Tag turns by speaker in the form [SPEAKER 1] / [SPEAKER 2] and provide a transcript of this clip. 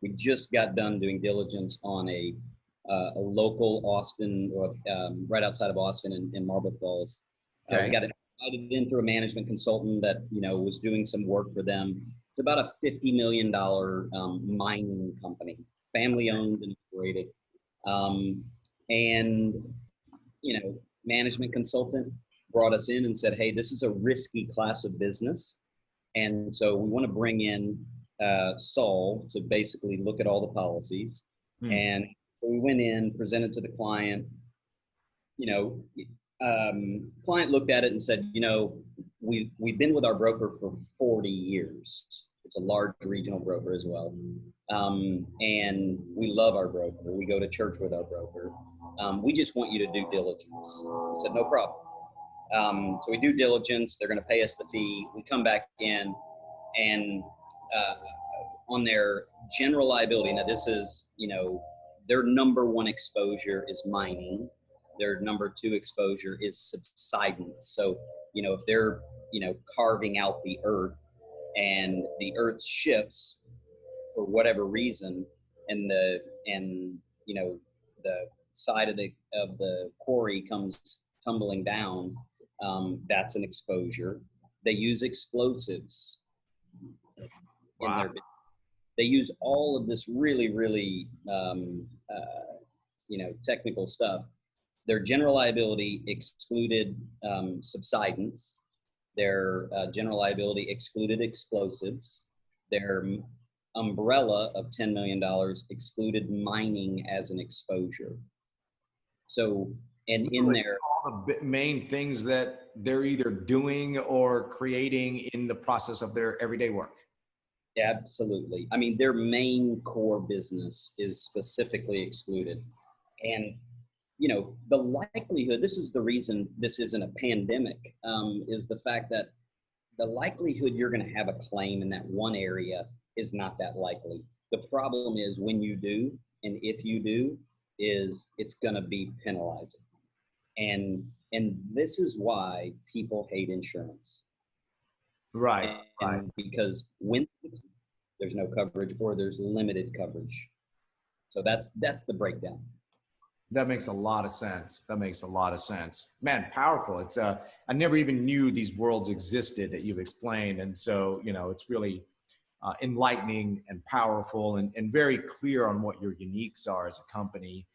[SPEAKER 1] We just got done doing diligence on a local Austin, or right outside of Austin in Marble Falls. We
[SPEAKER 2] Okay.
[SPEAKER 1] got invited in through a management consultant that, was doing some work for them. It's about a $50 million mining company, family owned and operated. And, management consultant brought us in and said, hey, this is a risky class of business. And so we want to bring in Saul to basically look at all the policies. And we went in, presented to the client. Client looked at it and said, we've been with our broker for 40 years. It's a large regional broker as well. And we love our broker. We go to church with our broker. We just want you to do diligence. We said, no problem. So we do diligence. They're going to pay us the fee. We come back in, and on their general liability, now this is, their number one exposure is mining. Their number two exposure is subsidence. So, if they're, carving out the earth and the earth shifts for whatever reason, and the side of the quarry comes tumbling down, that's an exposure. They use explosives in their business. They use all of this really, really, technical stuff. Their general liability excluded subsidence. Their general liability excluded explosives. Their umbrella of $10 million excluded mining as an exposure. So, and in there,
[SPEAKER 2] all the main things that they're either doing or creating in the process of their everyday work.
[SPEAKER 1] Absolutely. I mean, their main core business is specifically excluded. And, the likelihood, this is the reason this isn't a pandemic, is the fact that the likelihood you're going to have a claim in that one area is not that likely. The problem is when you do, and if you do, is it's going to be penalizing. And this is why people hate insurance.
[SPEAKER 2] Right.
[SPEAKER 1] And because when there's no coverage or there's limited coverage. So that's the breakdown.
[SPEAKER 2] That makes a lot of sense. That makes a lot of sense. Man, powerful. It's I never even knew these worlds existed that you've explained. And so, it's really enlightening and powerful and very clear on what your uniques are as a company.